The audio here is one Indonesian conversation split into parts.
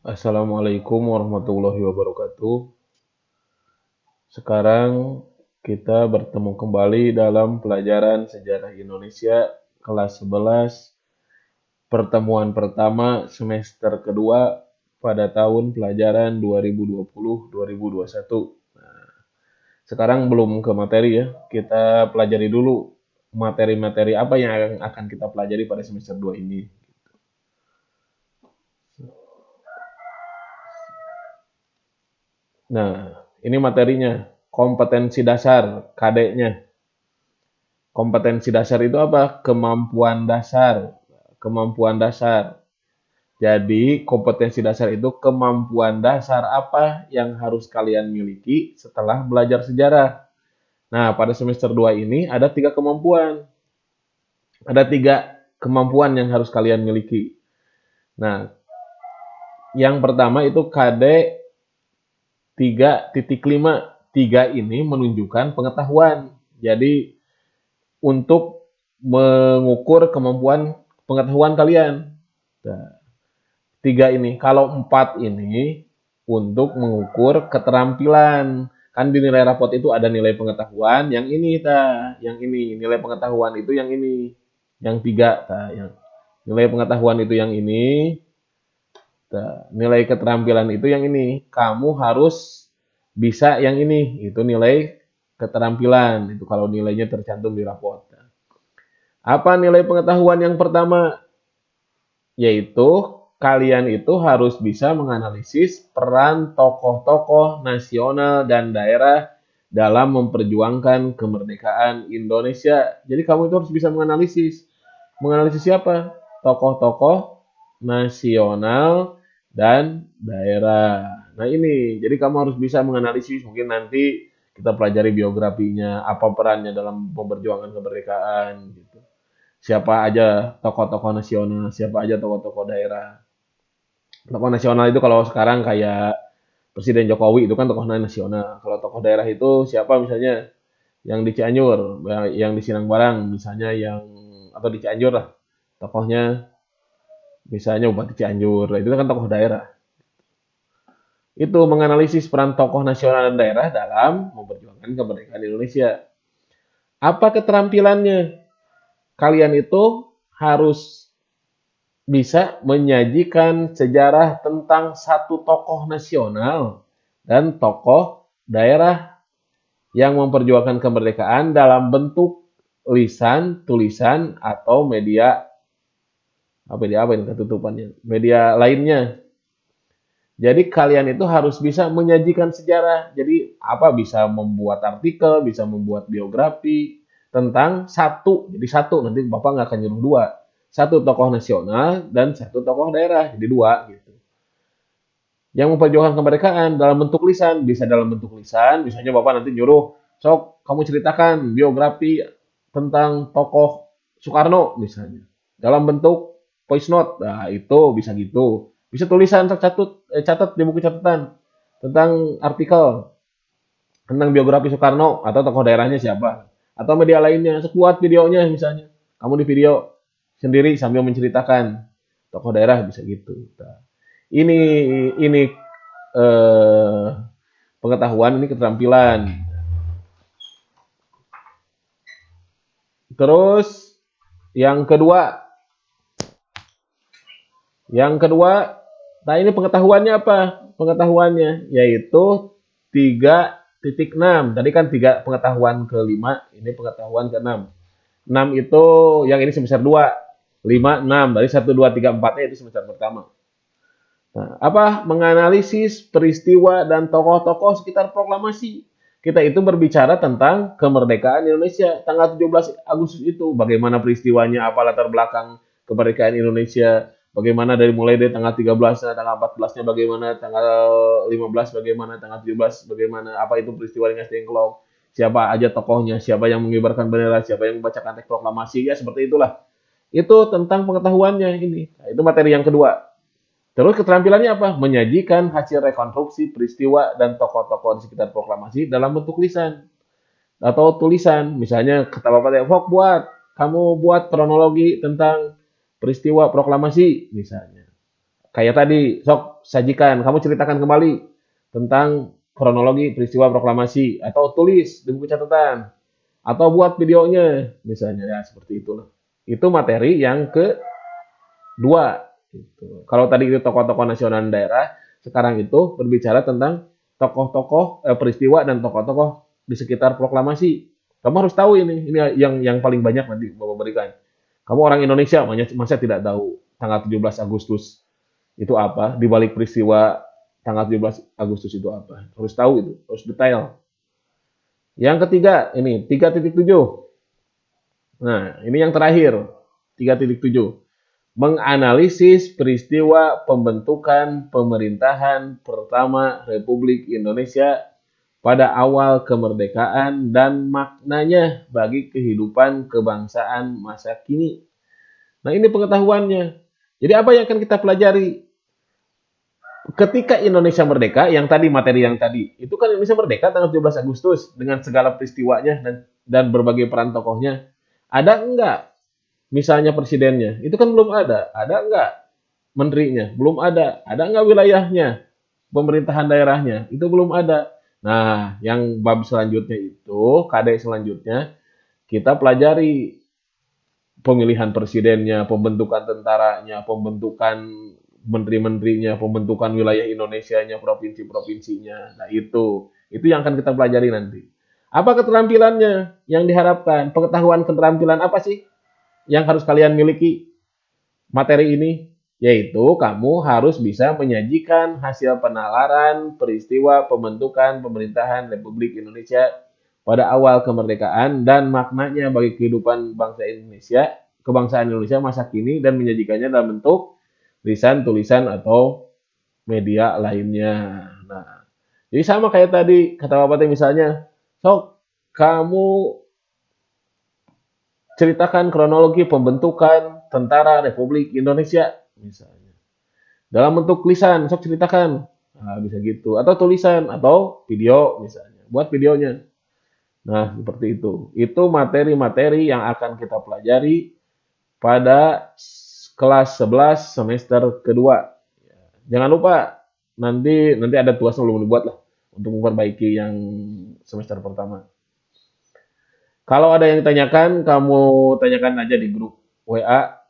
Assalamualaikum warahmatullahi wabarakatuh. Sekarang kita bertemu kembali dalam pelajaran Sejarah Indonesia kelas 11, pertemuan pertama semester kedua pada tahun pelajaran 2020-2021. Sekarang belum ke materi ya, kita pelajari dulu materi-materi apa yang akan kita pelajari pada semester 2 ini. Nah, ini materinya, kompetensi dasar, KD-nya. Kompetensi dasar itu apa? Kemampuan dasar. Kemampuan dasar. Jadi, kompetensi dasar itu kemampuan dasar apa yang harus kalian miliki setelah belajar sejarah. Nah, pada semester 2 ini ada 3 kemampuan. Ada 3 kemampuan yang harus kalian miliki. Nah, yang pertama itu KD 3.5. 3 ini menunjukkan pengetahuan. Jadi, untuk mengukur kemampuan pengetahuan kalian. Nah, 3 ini. Kalau 4 ini untuk mengukur keterampilan. Kan di nilai rapot itu ada nilai pengetahuan, yang ini yang ini. Nilai pengetahuan itu yang ini. Yang 3 yang nilai pengetahuan itu yang ini. Nilai keterampilan itu yang ini. Kamu harus bisa yang ini. Itu nilai keterampilan. Itu kalau nilainya tercantum di rapot. Apa nilai pengetahuan yang pertama? Yaitu kalian itu harus bisa menganalisis peran tokoh-tokoh nasional dan daerah dalam memperjuangkan kemerdekaan Indonesia. Jadi kamu itu harus bisa menganalisis. Menganalisis siapa? Tokoh-tokoh nasional dan daerah. Nah ini, jadi kamu harus bisa menganalisis. Mungkin nanti kita pelajari biografinya, apa perannya dalam memperjuangkan kemerdekaan gitu. Siapa aja tokoh-tokoh nasional, siapa aja tokoh-tokoh daerah. Tokoh nasional itu kalau sekarang kayak Presiden Jokowi itu kan tokoh nasional. Kalau tokoh daerah itu siapa misalnya yang di Cianjur, yang di Sinangbarang misalnya yang atau di Cianjur lah. Tokohnya misalnya Bupati Cianjur, itu kan tokoh daerah. Itu menganalisis peran tokoh nasional dan daerah dalam memperjuangkan kemerdekaan Indonesia. Apa keterampilannya? Kalian itu harus bisa menyajikan sejarah tentang satu tokoh nasional dan tokoh daerah yang memperjuangkan kemerdekaan dalam bentuk lisan, tulisan, atau media apa ini ketutupannya, media lainnya. Jadi kalian itu harus bisa menyajikan sejarah. Jadi apa bisa membuat artikel, bisa membuat biografi tentang satu. Jadi satu, nanti Bapak nggak akan nyuruh dua. Satu tokoh nasional dan satu tokoh daerah. Jadi dua gitu. Yang memperjuangkan kemerdekaan dalam bentuk lisan, bisa dalam bentuk lisan, misalnya Bapak nanti nyuruh, sok kamu ceritakan biografi tentang tokoh Soekarno misalnya. Dalam bentuk voice note, nah itu bisa gitu. Bisa tulisan catat di buku catatan tentang artikel tentang biografi Soekarno atau tokoh daerahnya siapa. Atau media lainnya, sekuat videonya misalnya. Kamu di video sendiri sambil menceritakan tokoh daerah bisa gitu. Nah, ini ini eh, pengetahuan, ini keterampilan. Terus yang kedua, nah ini pengetahuannya apa? Pengetahuannya yaitu 3.6. Tadi kan 3 pengetahuan ke-5, ini pengetahuan ke-6. 6 itu yang ini semester 2. 5, 6. Dari 1, 2, 3, 4-nya itu semester pertama. Nah, apa? Menganalisis peristiwa dan tokoh-tokoh sekitar proklamasi. Kita itu berbicara tentang kemerdekaan Indonesia tanggal 17 Agustus itu. Bagaimana peristiwanya, apa latar belakang kemerdekaan Indonesia, bagaimana mulai dari tanggal 13, tanggal 14-nya bagaimana, tanggal 15 bagaimana, tanggal 17 bagaimana, apa itu peristiwa di Ngestengklok, siapa aja tokohnya, siapa yang mengibarkan bendera, siapa yang membacakan teks proklamasi, ya seperti itulah. Itu tentang pengetahuannya ini. Nah, itu materi yang kedua. Terus keterampilannya apa? Menyajikan hasil rekonstruksi peristiwa dan tokoh-tokoh di sekitar proklamasi dalam bentuk lisan atau tulisan. Misalnya kata Bapak, Fok kamu buat kronologi tentang peristiwa proklamasi misalnya. Kayak tadi, sok sajikan, kamu ceritakan kembali tentang kronologi peristiwa proklamasi atau tulis di buku catatan atau buat videonya misalnya ya seperti itulah. Itu materi yang kedua. Gitu. Kalau tadi itu tokoh-tokoh nasional dan daerah, sekarang itu berbicara tentang tokoh-tokoh peristiwa dan tokoh-tokoh di sekitar proklamasi. Kamu harus tahu ini yang paling banyak nanti Bapak berikan. Kamu orang Indonesia, masa tidak tahu tanggal 17 Agustus itu apa, di balik peristiwa tanggal 17 Agustus itu apa. Harus tahu itu, harus detail. Yang ketiga, ini 3.7. Nah, ini yang terakhir, 3.7. Menganalisis peristiwa pembentukan pemerintahan pertama Republik Indonesia pada awal kemerdekaan dan maknanya bagi kehidupan kebangsaan masa kini. Nah, ini pengetahuannya. Jadi apa yang akan kita pelajari? Ketika Indonesia merdeka, yang tadi materi yang tadi, itu kan Indonesia merdeka tanggal 17 Agustus dengan segala peristiwanya dan berbagai peran tokohnya. Ada enggak misalnya presidennya? Itu kan belum ada. Ada enggak menterinya? Belum ada. Ada enggak wilayahnya? Pemerintahan daerahnya? Itu belum ada. Nah, yang bab selanjutnya itu, KD selanjutnya, kita pelajari pemilihan presidennya, pembentukan tentaranya, pembentukan menteri-menterinya, pembentukan wilayah Indonesianya, provinsi-provinsinya. Nah, itu yang akan kita pelajari nanti. Apa keterampilannya yang diharapkan? Pengetahuan keterampilan apa sih yang harus kalian miliki materi ini? Yaitu kamu harus bisa menyajikan hasil penalaran peristiwa pembentukan pemerintahan Republik Indonesia pada awal kemerdekaan dan maknanya bagi kehidupan bangsa Indonesia, kebangsaan Indonesia masa kini dan menyajikannya dalam bentuk lisan, tulisan atau media lainnya. Nah, jadi sama kayak tadi kata Bapak misalnya, sok kamu ceritakan kronologi pembentukan tentara Republik Indonesia misalnya. Dalam bentuk lisan, sok ceritakan. Nah, bisa gitu. Atau tulisan atau video misalnya. Buat videonya. Nah, seperti itu. Itu materi-materi yang akan kita pelajari pada kelas 11 semester kedua. Jangan lupa nanti ada tugas yang belum dibuat lah untuk memperbaiki yang semester pertama. Kalau ada yang ditanyakan, kamu tanyakan aja di grup WA.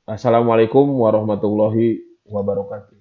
Assalamualaikum warahmatullahi wabarakatuh.